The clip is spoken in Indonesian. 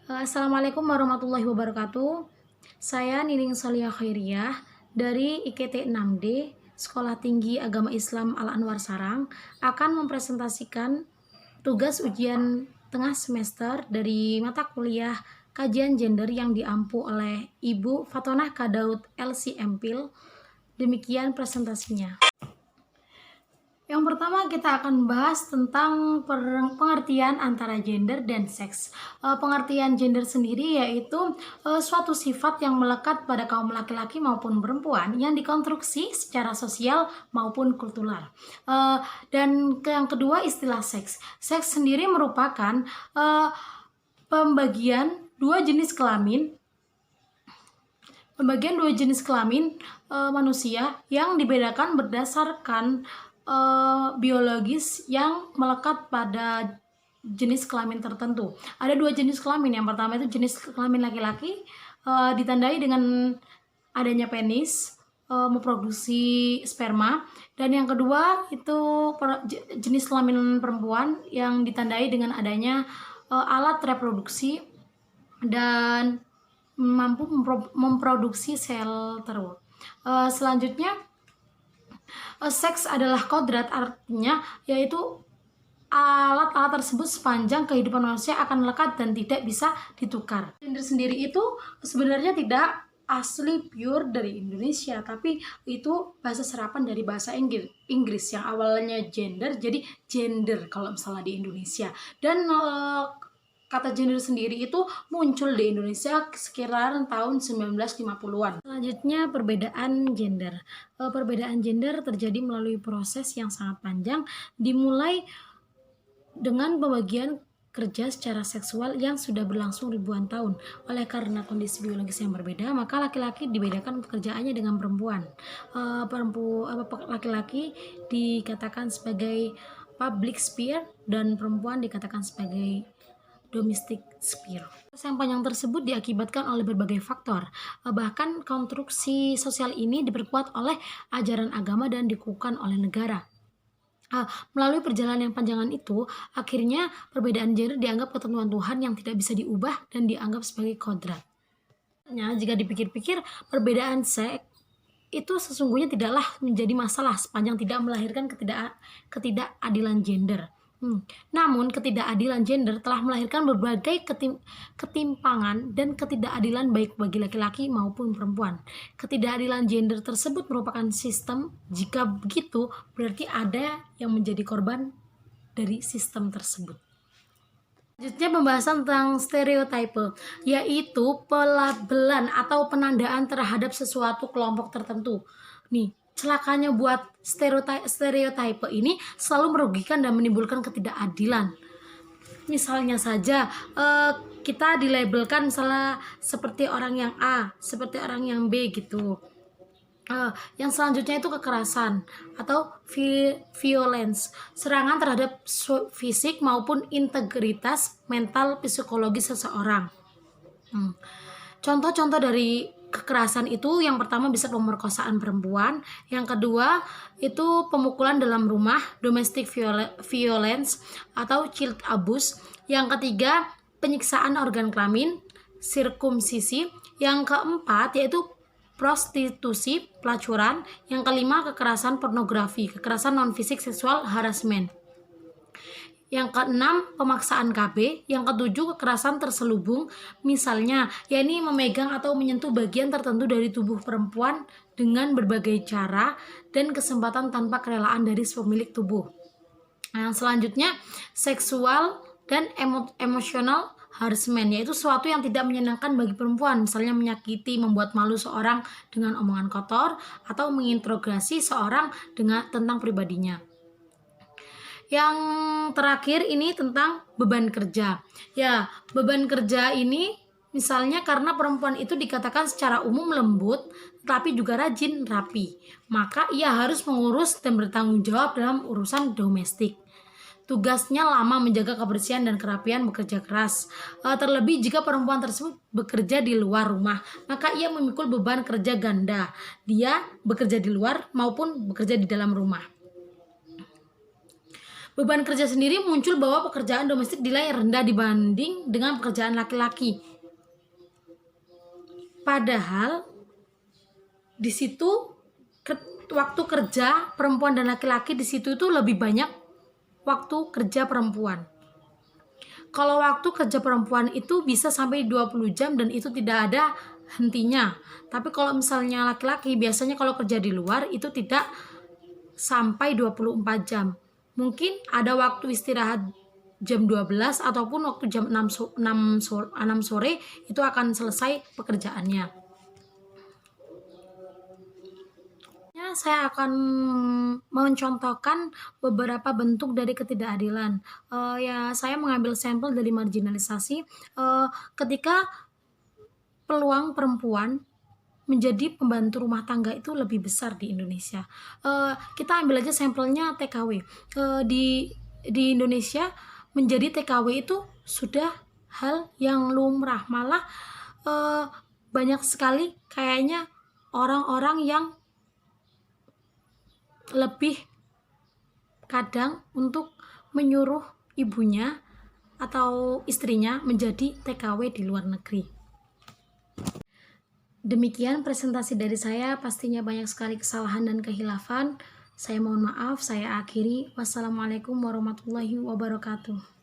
Assalamualaikum warahmatullahi wabarakatuh. Saya Nining Solia Khairiyah dari IKT 6D Sekolah Tinggi Agama Islam Al Anwar Sarang akan mempresentasikan tugas ujian tengah semester dari mata kuliah kajian gender yang diampu oleh Ibu Fatonah Kadaud LC Empil. Demikian presentasinya. Yang pertama kita akan bahas tentang pengertian antara gender dan seks. Pengertian gender sendiri yaitu suatu sifat yang melekat pada kaum laki-laki maupun perempuan yang dikonstruksi secara sosial maupun kultural. Dan yang kedua istilah seks. Seks sendiri merupakan pembagian dua jenis kelamin manusia yang dibedakan berdasarkan biologis yang melekat pada jenis kelamin tertentu. Ada dua jenis kelamin. Yang pertama itu jenis kelamin laki-laki, ditandai dengan adanya penis, memproduksi sperma, dan yang kedua itu jenis kelamin perempuan yang ditandai dengan adanya alat reproduksi dan mampu memproduksi sel telur. Selanjutnya seks adalah kodrat, artinya yaitu alat-alat tersebut sepanjang kehidupan manusia akan lekat dan tidak bisa ditukar. Gender sendiri itu sebenarnya tidak asli pure dari Indonesia, tapi itu bahasa serapan dari bahasa Inggris yang awalnya gender jadi gender kalau misalnya di Indonesia. Dan kata gender sendiri itu muncul di Indonesia sekitar tahun 1950-an. Selanjutnya perbedaan gender. Perbedaan gender terjadi melalui proses yang sangat panjang, dimulai dengan pembagian kerja secara seksual yang sudah berlangsung ribuan tahun. Oleh karena kondisi biologis yang berbeda, maka laki-laki dibedakan pekerjaannya dengan perempuan. Laki-laki dikatakan sebagai public sphere dan perempuan dikatakan sebagai domestic sphere. Yang panjang tersebut diakibatkan oleh berbagai faktor. Bahkan konstruksi sosial ini diperkuat oleh ajaran agama dan dikukuhkan oleh negara. Melalui perjalanan yang panjangan itu, akhirnya perbedaan gender dianggap ketentuan Tuhan yang tidak bisa diubah dan dianggap sebagai kodrat. Jika dipikir-pikir, perbedaan seks itu sesungguhnya tidaklah menjadi masalah sepanjang tidak melahirkan ketidakadilan gender. Namun ketidakadilan gender telah melahirkan berbagai ketimpangan dan ketidakadilan baik bagi laki-laki maupun perempuan. Ketidakadilan gender tersebut merupakan sistem. Jika begitu, berarti ada yang menjadi korban dari sistem tersebut. Selanjutnya pembahasan tentang stereotype, yaitu pelabelan atau penandaan terhadap sesuatu kelompok tertentu. Celakanya buat stereotype ini selalu merugikan dan menimbulkan ketidakadilan. Misalnya saja kita dilabelkan misalnya seperti orang yang A, seperti orang yang B gitu. Yang selanjutnya itu kekerasan atau violence, serangan terhadap fisik maupun integritas mental psikologis seseorang. Contoh-contoh dari kekerasan itu yang pertama bisa pemerkosaan perempuan, yang kedua itu pemukulan dalam rumah, domestic violence atau child abuse, yang ketiga penyiksaan organ kelamin, sirkumsisi, yang keempat yaitu prostitusi, pelacuran, yang kelima kekerasan pornografi, kekerasan non fisik seksual harassment. Yang keenam, pemaksaan KB. Yang ketujuh, kekerasan terselubung. Misalnya, yakni memegang atau menyentuh bagian tertentu dari tubuh perempuan dengan berbagai cara dan kesempatan tanpa kerelaan dari pemilik tubuh. Yang selanjutnya, seksual dan emosional harassment, yaitu sesuatu yang tidak menyenangkan bagi perempuan, misalnya menyakiti, membuat malu seorang dengan omongan kotor, atau menginterogasi seorang tentang pribadinya. Yang terakhir ini tentang beban kerja. Beban kerja ini misalnya karena perempuan itu dikatakan secara umum lembut, tapi juga rajin, rapi, maka ia harus mengurus dan bertanggung jawab dalam urusan domestik. Tugasnya lama menjaga kebersihan dan kerapian, bekerja keras. Terlebih jika perempuan tersebut bekerja di luar rumah, maka ia memikul beban kerja ganda. Dia bekerja di luar maupun bekerja di dalam rumah. Beban kerja sendiri muncul bahwa pekerjaan domestik dinilai rendah dibanding dengan pekerjaan laki-laki. Padahal di situ waktu kerja perempuan dan laki-laki di situ itu lebih banyak waktu kerja perempuan. Kalau waktu kerja perempuan itu bisa sampai 20 jam dan itu tidak ada hentinya. Tapi kalau misalnya laki-laki biasanya kalau kerja di luar itu tidak sampai 24 jam. Mungkin ada waktu istirahat jam 12 ataupun waktu jam 6 sore itu akan selesai pekerjaannya. Saya akan mencontohkan beberapa bentuk dari ketidakadilan. Ya, saya mengambil sampel dari marginalisasi ketika peluang perempuan menjadi pembantu rumah tangga itu lebih besar di Indonesia. Kita ambil aja sampelnya TKW. Di Indonesia menjadi TKW itu sudah hal yang lumrah, malah banyak sekali kayaknya orang-orang yang lebih kadang untuk menyuruh ibunya atau istrinya menjadi TKW di luar negeri. Demikian presentasi dari saya, pastinya banyak sekali kesalahan dan kehilafan. Saya mohon maaf, saya akhiri. Wassalamualaikum warahmatullahi wabarakatuh.